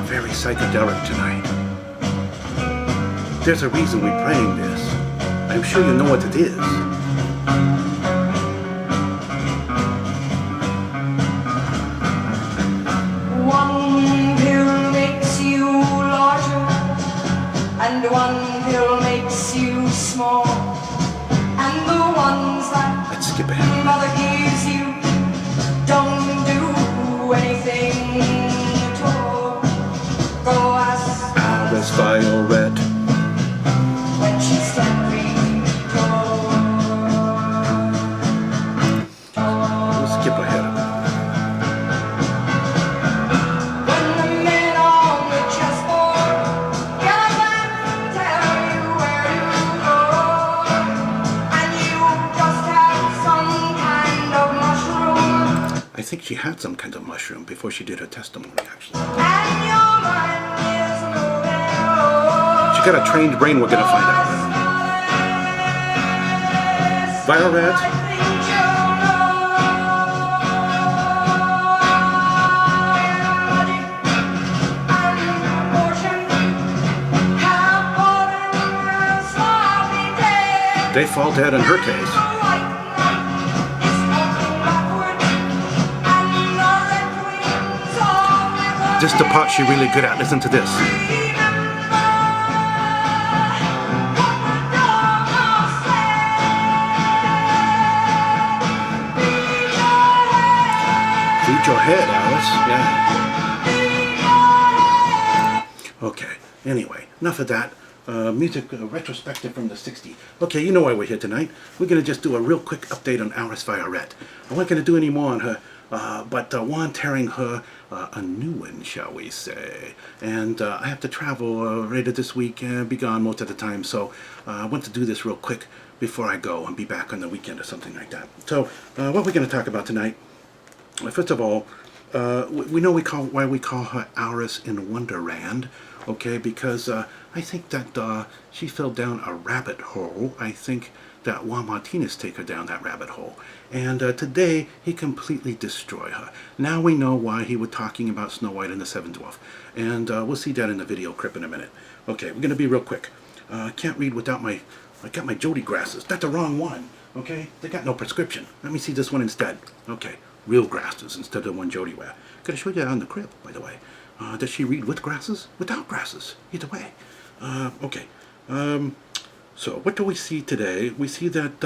Very psychedelic tonight. There's a reason we're playing this. I'm sure you know what it is. One pill makes you larger, and one pill makes you small, and the ones that Let's skip ahead. mother gives you don't do anything at all. Go ask Alyce LaViolette. when she's 10 feet tall. We'll skip ahead. When the men on the chessboard get back and tell you where to go, and you just have some kind of mushroom, I think she had some kind of mushroom before she did her testimony, actually. and your mind is moving on. She got a trained brain, we're gonna find out. Violet. I think you'll know. And abortion have fallen slowly dead. They fall dead in her case. This is the part she's really good at. Listen to this. Feed your head, Alyce. Yeah. Okay. Anyway, enough of that. Music retrospective from the 60s. Okay, you know why we're here tonight. We're going to just do a real quick update on Alyce LaViolette. I wasn't going to do any more on her, but Juan tearing her a new one, shall we say. And I have to travel later this week and be gone most of the time, so I want to do this real quick before I go and be back on the weekend or something like that. So, what we're going to talk about tonight, first of all, we know why we call her Alice in Wonderland, okay? Because I think that she fell down a rabbit hole. I think that Juan Martinez take her down that rabbit hole. And today, he completely destroyed her. Now we know why he was talking about Snow White and the Seven Dwarfs. And we'll see that in the video clip in a minute. Okay, we're going to be real quick. I can't read without I got my Jodi glasses. That's the wrong one, okay? They got no prescription. Let me see this one instead. Okay, real glasses instead of the one Jodi wear. Gotta show you that on the crib, by the way. Does she read with glasses? Without glasses? Either way. Okay. So what do we see today? We see that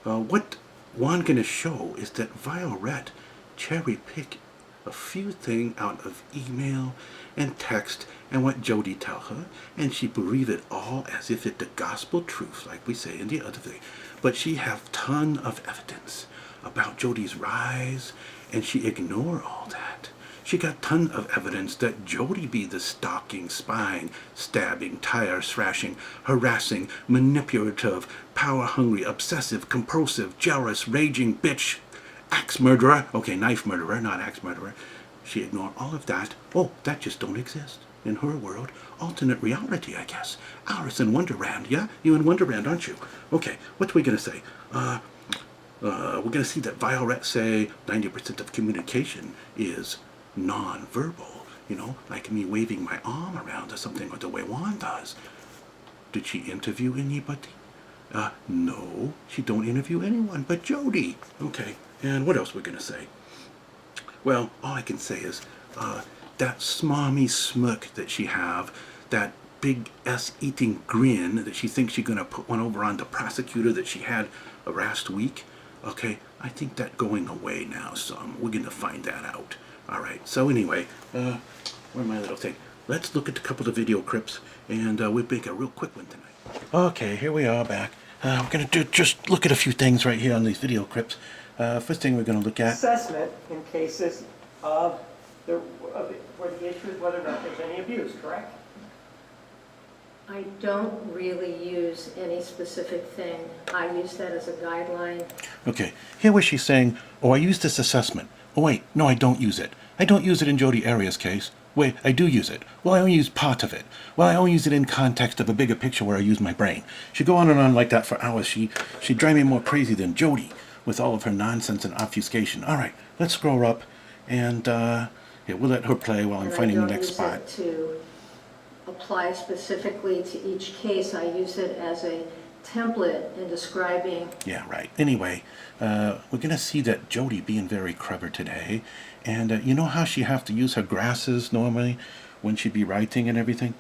what Juan gonna show is that Violette cherry pick a few things out of email and text and what Jodi tell her, and she believe it all as if it the gospel truth, like we say in the other thing. But she have ton of evidence about Jodi's rise, and she ignore all that. She got ton of evidence that Jodi be the stalking, spying, stabbing, tire thrashing, harassing, manipulative, power-hungry, obsessive, compulsive, jealous, raging bitch, axe murderer. Okay, knife murderer, not axe murderer. She ignored all of that. Oh, that just don't exist in her world. Alternate reality, I guess. Alice in Wonderland, yeah? You in Wonderland, aren't you? Okay, what are we gonna say? We're gonna see that Violette say 90% of communication is non-verbal, you know, like me waving my arm around or something, or the way Juan does. Did she interview anybody? No, she don't interview anyone but Jodi. Okay, and what else we're gonna say? Well, all I can say is that smarmy smirk that she have, that big S-eating grin that she thinks she's gonna put one over on the prosecutor that she had last week. Okay, I think that going away now some. We're gonna find that out. All right, so anyway, where's my little thing? Let's look at a couple of video clips, and we'll make a real quick one tonight. Okay, here we are back. We're going to just look at a few things right here on these video clips. First thing we're going to look at... Assessment in cases of where the issue is whether or not there's any abuse, correct? I don't really use any specific thing. I use that as a guideline. Okay, here where she's saying, oh, I use this assessment. Oh, wait, no, I don't use it. I don't use it in Jodi Arias' case. Wait, I do use it. Well, I only use part of it. Well, I only use it in context of a bigger picture where I use my brain. She'd go on and on like that for hours. She'd drive me more crazy than Jodi with all of her nonsense and obfuscation. All right, let's scroll up And yeah, we'll let her play while I'm And finding I the don't next use spot. it to apply specifically to each case. I use it as a template in describing. Yeah, right. Anyway, we're going to see that Jodi being very clever today. And you know how she have to use her glasses normally when she be writing and everything?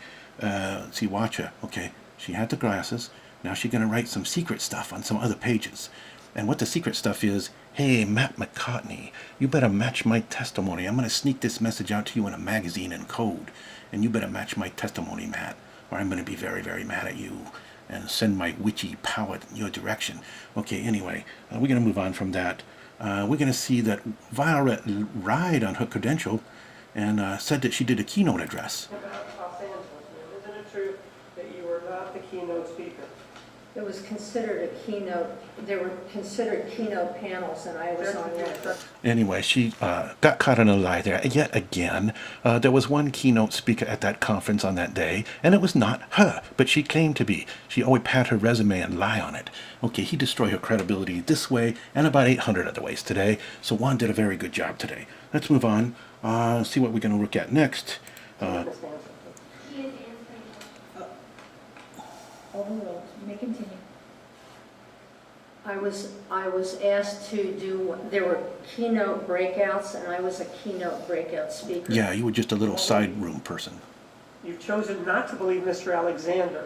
See, watch her. Okay, she had the glasses. Now she's going to write some secret stuff on some other pages. And what the secret stuff is, hey, Matt McCartney, you better match my testimony. I'm going to sneak this message out to you in a magazine in code. And you better match my testimony, Matt, or I'm going to be very, very mad at you and send my witchy power in your direction. Okay, anyway, we're going to move on from that. We're going to see that Violet lied on her credential and said that she did a keynote address. About Los Angeles, isn't it true that you were not the keynote speaker? It was considered a keynote, they were considered keynote panels, and I was on there. Anyway, she got caught in a lie there yet again. There was one keynote speaker at that conference on that day, and it was not her, but she claimed to be. She always pad her resume and lie on it. Okay, he destroyed her credibility this way and about 800 other ways today, so Juan did a very good job today. Let's move on, see what we're going to look at next. He is answering. Overruled. You may continue. I was asked to do, there were keynote breakouts, and I was a keynote breakout speaker. Yeah, you were just a little side room person. You've chosen not to believe Mr. Alexander,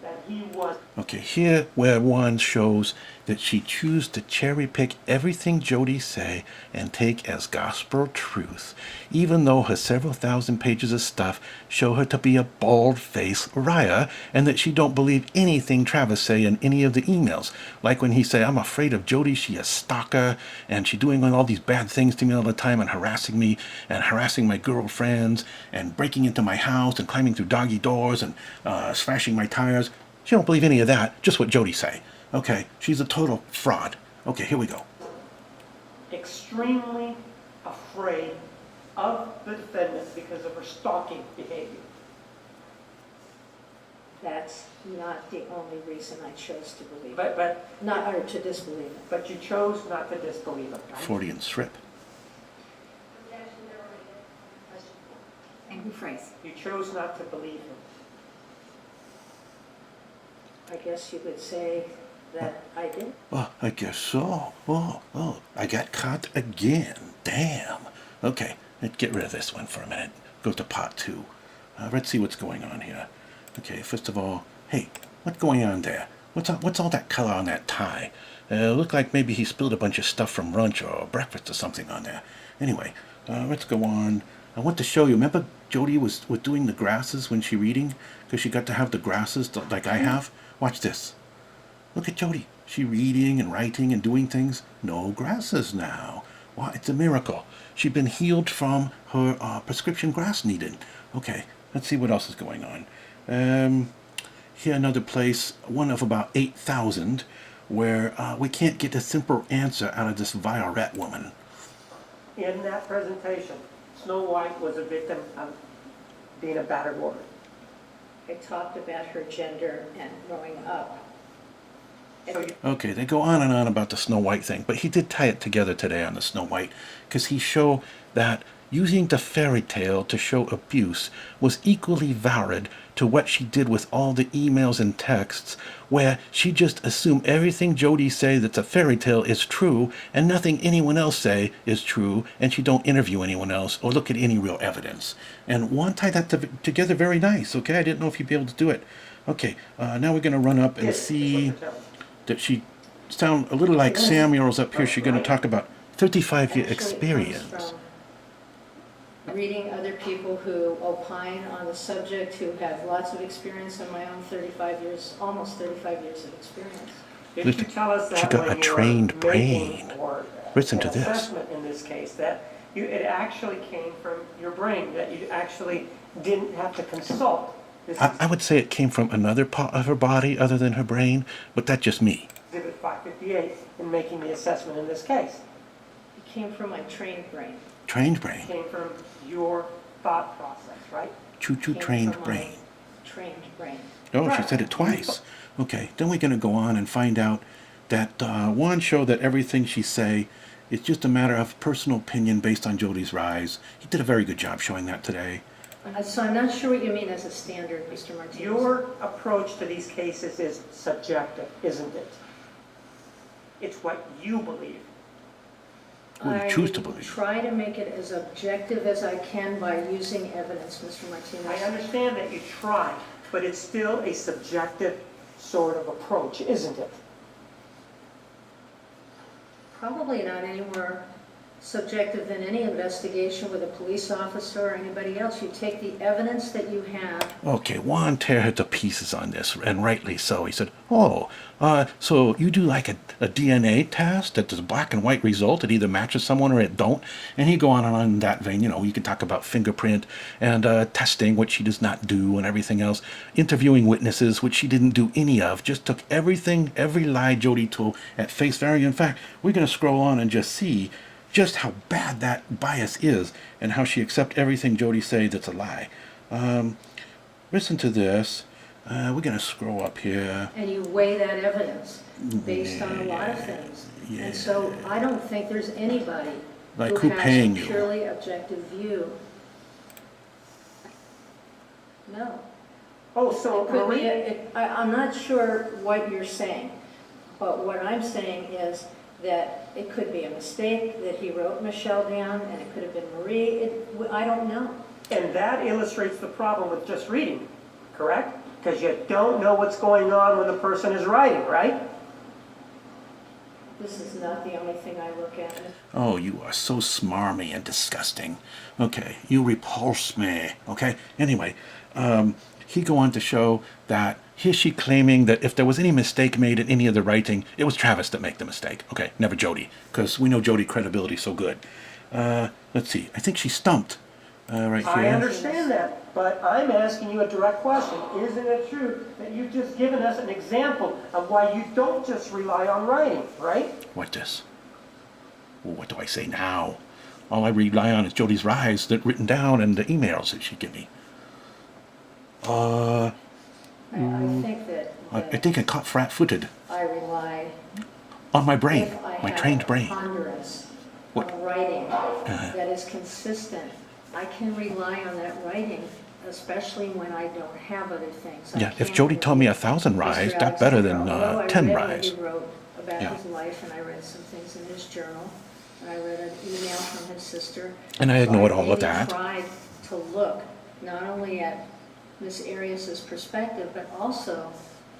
that he was. Okay, here where one shows that she choose to cherry pick everything Jodi say and take as gospel truth, even though her several thousand pages of stuff show her to be a bald-faced liar and that she don't believe anything Travis say in any of the emails. Like when he say, I'm afraid of Jodi, she a stalker and she doing all these bad things to me all the time and harassing me and harassing my girlfriends and breaking into my house and climbing through doggy doors and smashing my tires. She don't believe any of that, just what Jodi say. Okay, she's a total fraud. Okay, here we go. Extremely afraid of the defendant because of her stalking behavior. That's not the only reason I chose to believe it. But Not, or to disbelieve it. But you chose not to disbelieve him, right? Freudian slip. And rephrase. You chose not to believe him. I guess you could say that I did. Oh, I guess so. Oh, I got caught again. Damn. Okay, let's get rid of this one for a minute. Go to part 2. Let's see what's going on here. Okay, first of all, hey, what's going on there? What's all that color on that tie? Looked like maybe he spilled a bunch of stuff from lunch or breakfast or something on there. Anyway, let's go on. I want to show you. Remember Jodi was doing the grasses when she reading? Because she got to have the grasses like I have? Watch this. Look at Jodi. She reading and writing and doing things. No grasses now. Wow, it's a miracle. She's been healed from her prescription grass needed. Okay, let's see what else is going on. Here another place, one of about 8,000, where we can't get a simple answer out of this Violette woman. In that presentation, Snow White was a victim of being a battered woman. I talked about her gender and growing up. So you, Okay, they go on and on about the Snow White thing, but he did tie it together today on the Snow White, because he showed that using the fairy tale to show abuse was equally valid to what she did with all the emails and texts, where she just assumed everything Jodi say that's a fairy tale is true, and nothing anyone else say is true, and she don't interview anyone else or look at any real evidence. And Juan tied that together very nice, okay? I didn't know if you'd be able to do it. Okay, now we're going to run up and Yes, see that's what you're that she sound a little like Samuel's up here. She's going to talk about 35-year Actually, it comes experience. from reading other people who opine on the subject, who have lots of experience, and my own 35 years, almost 35 years of experience. Didn't you tell us that She got when a you were trained making brain. or Listen an to this. assessment in this case, that it actually came from your brain, that you actually didn't have to consult. This I would say it came from another part of her body other than her brain, but that's just me. is Exhibit 558 in making the assessment in this case. It came from my trained brain. Trained brain. It came from your thought process, right? Choo-choo Came trained from my brain. Trained brain. Oh, she said it twice. Okay, then we're going to go on and find out that Juan showed that everything she say It's just a matter of personal opinion based on Jodi's rise. He did a very good job showing that today. So I'm not sure what you mean as a standard, Mr. Martinez. Your approach to these cases is subjective, isn't it? It's what you believe. What you choose to believe. I try to make it as objective as I can by using evidence, Mr. Martinez. I understand that you try, but it's still a subjective sort of approach, isn't it? Probably not anywhere subjective than any investigation with a police officer or anybody else. You take the evidence that you have. Okay, Juan tear her to pieces on this, and rightly so. He said, so you do like a DNA test that does a black and white result. It either matches someone or it don't. And he go on and on in that vein. You know, you can talk about fingerprint and testing, which she does not do, and everything else. Interviewing witnesses, which she didn't do any of. Just took everything, every lie Jodi told at face value. In fact, we're going to scroll on and just see just how bad that bias is and how she accepts everything Jodi say that's a lie. Listen to this. We're going to scroll up here. And you weigh that evidence based on a lot of things. Yeah. And so I don't think there's anybody Like who who has paying a you? purely objective view. No. Oh, so It could be Marie, I'm not sure what you're saying, but what I'm saying is that it could be a mistake, that he wrote Michelle down, and it could have been Marie. I don't know. and that illustrates the problem with just reading, correct? Because you don't know what's going on when the person is writing, right? This is not the only thing I look at. Oh, you are so smarmy and disgusting. Okay, you repulse me. Okay, anyway, he go on to show that here she claiming that if there was any mistake made in any of the writing, it was Travis that made the mistake. Okay, never Jodi, because we know Jodi credibility so good. Let's see, I think she stumped right here. I understand that, but I'm asking you a direct question. Isn't it true that you've just given us an example of why you don't just rely on writing, right? What this? Well, what do I say now? All I rely on is Jodi's rise that written down and the emails that she give me. I think that I think I caught flat-footed I rely, on my brain, if I my have trained a brain. ponderance What? of writing that is consistent, I can rely on that writing, especially when I don't have other things. I Yeah, if can't Jodi with told me Mr. 1,000 rise, that's better than Alexander. Although I 10 read rise. what he wrote about Yeah. his life, and I read some things in his journal, and I read an email from his sister. And I ignored So all of really that. tried to look not only at Ms. Arias's perspective, but also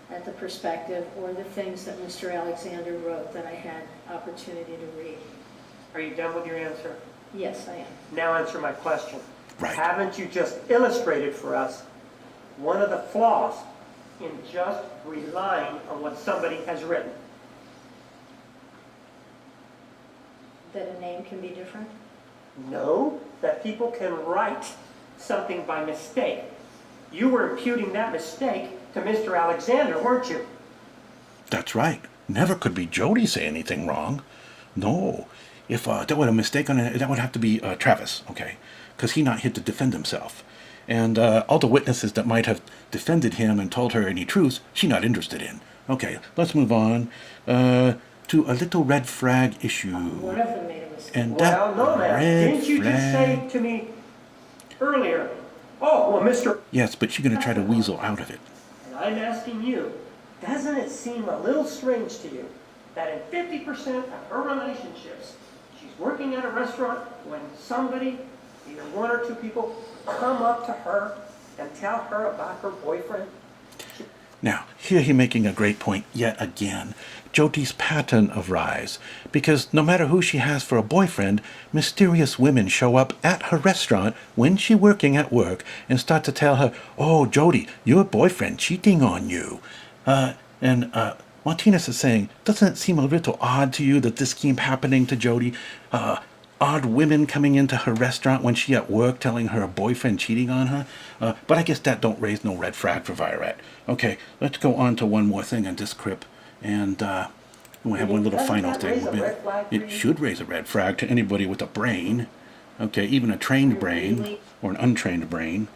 at the perspective or the things that Mr. Alexander wrote that I had opportunity to read. Are you done with your answer? Yes, I am. Now answer my question. Right. Haven't you just illustrated for us one of the flaws in just relying on what somebody has written? That a name can be different? No, that people can write something by mistake. You were imputing that mistake to Mr. Alexander, weren't you? That's right. Never could be Jodi say anything wrong. No. If there were a mistake on it, that would have to be Travis, okay? Because he not here to defend himself. And all the witnesses that might have defended him and told her any truths, she not interested in. Okay, let's move on to a little red flag issue. One of them made a mistake. And that Well, no, ma'am. red Didn't you just flag... say to me earlier, oh, well, Mr. Yes, but she's going to try to weasel out of it. And I'm asking you, doesn't it seem a little strange to you that in 50% of her relationships, she's working at a restaurant when somebody, either one or two people, come up to her and tell her about her boyfriend? Now, here he making a great point yet again. Jodi's pattern of rise. Because no matter who she has for a boyfriend, mysterious women show up at her restaurant when she working at work and start to tell her, oh, Jodi, your boyfriend cheating on you. Martinez is saying, doesn't it seem a little odd to you that this keep happening to Jodi? Odd women coming into her restaurant when she at work telling her boyfriend cheating on her. But I guess that don't raise no red flag for Violette. Okay, let's go on to one more thing on Discrediting. And we have one little Doesn't final that thing. raise a red flag for you? It should raise a red flag to anybody with a brain. Okay, even a trained brain or an untrained brain.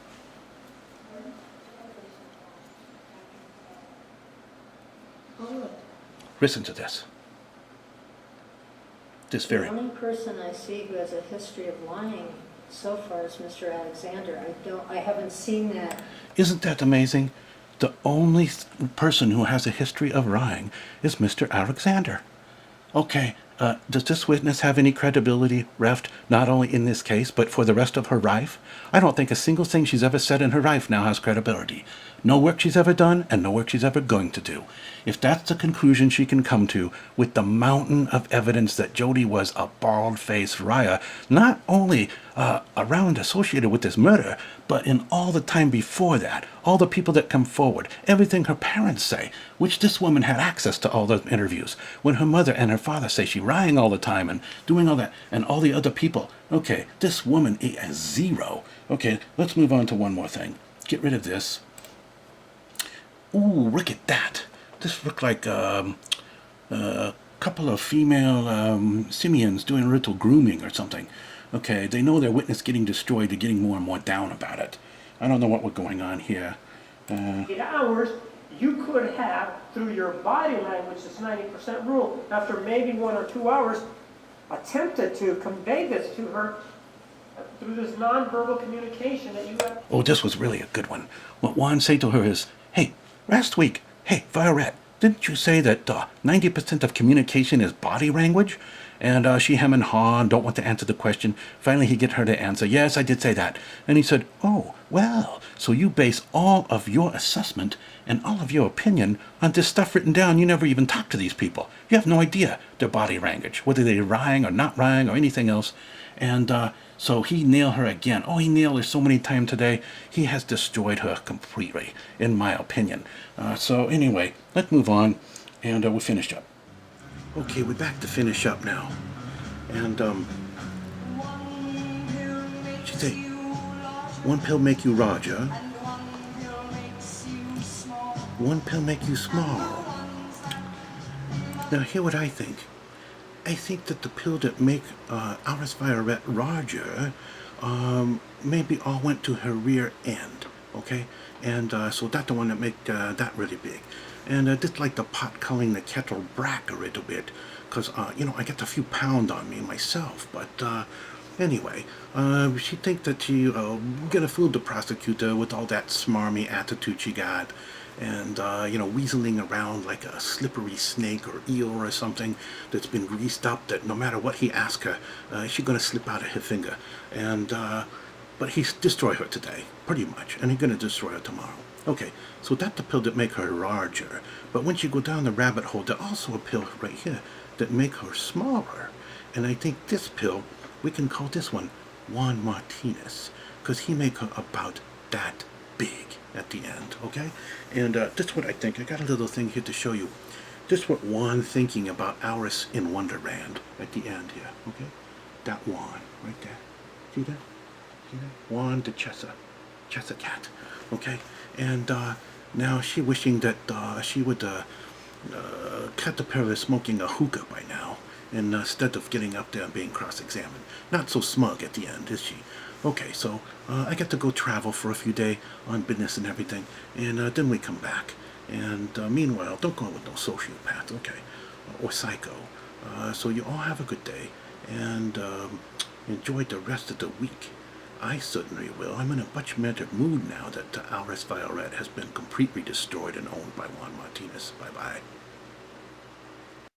Listen to this. this The very... only person I see who has a history of lying so far is Mr. Alexander. I haven't seen that. Isn't that amazing? The only person who has a history of lying is Mr. Alexander. Okay, does this witness have any credibility left, not only in this case, but for the rest of her life? I don't think a single thing she's ever said in her life now has credibility. No work she's ever done, and no work she's ever going to do. If that's the conclusion she can come to, with the mountain of evidence that Jodi was a bald-faced liar, not only around associated with this murder, but in all the time before that, all the people that come forward, everything her parents say, which this woman had access to all those interviews, when her mother and her father say she's lying all the time and doing all that, and all the other people. Okay, this woman is zero. Okay, let's move on to one more thing. Get rid of this. Ooh, look at that. This looked like a couple of female simians doing a little grooming or something. Okay, they know their witness getting destroyed. They're getting more and more down about it. I don't know what was going on here. 8 hours, you could have, through your body language, this 90% rule, after maybe 1 or 2 hours, attempted to convey this to her through this nonverbal communication that you have. Oh, this was really a good one. What Juan said to her is, hey, last week, hey, Violette, didn't you say that 90% of communication is body language? And she hem and haw and don't want to answer the question. Finally, he get her to answer, yes, I did say that. And he said, oh, well, so you base all of your assessment and all of your opinion on this stuff written down. You never even talk to these people. You have no idea their body language, whether they're lying or not lying or anything else. And so he nailed her again. Oh, he nailed her so many times today. He has destroyed her completely, in my opinion. So anyway, let's move on, and we'll finish up. Okay, we're back to finish up now. And she said, one pill make you Roger, one pill make you small. Now, hear what I think. I think that the pill that make Alyce LaViolette Roger maybe all went to her rear end, okay? And so that's the one that make that really big. And just like the pot calling the kettle black a little bit, because, you know, I get a few pound on me myself. But anyway, she think that she gonna fool the prosecutor with all that smarmy attitude she got. And, you know, weaseling around like a slippery snake or eel or something that's been greased up, that no matter what he asks her, she's going to slip out of her finger. And, but he's destroy her today, pretty much, and he's going to destroy her tomorrow. Okay, so that's the pill that make her larger. But once you go down the rabbit hole, there's also a pill right here that make her smaller. And I think this pill, we can call this one Juan Martinez, because he make her about that big at the end, okay? And that's what I think. I got a little thing here to show you. Just what Juan thinking about Alice in Wonderland at the end here, okay? That Juan right there. See that? See that? Juan the Cheshire cat, okay? And now she wishing that she would caterpillar smoking a hookah by now, and instead of getting up there and being cross-examined. Not so smug at the end, is she? Okay, so I get to go travel for a few days on business and everything, and then we come back. And meanwhile, don't go with no sociopath, okay, or psycho. So you all have a good day, and enjoy the rest of the week. I certainly will. I'm in a much better mood now that Alyce LaViolette has been completely destroyed and owned by Juan Martinez. Bye-bye.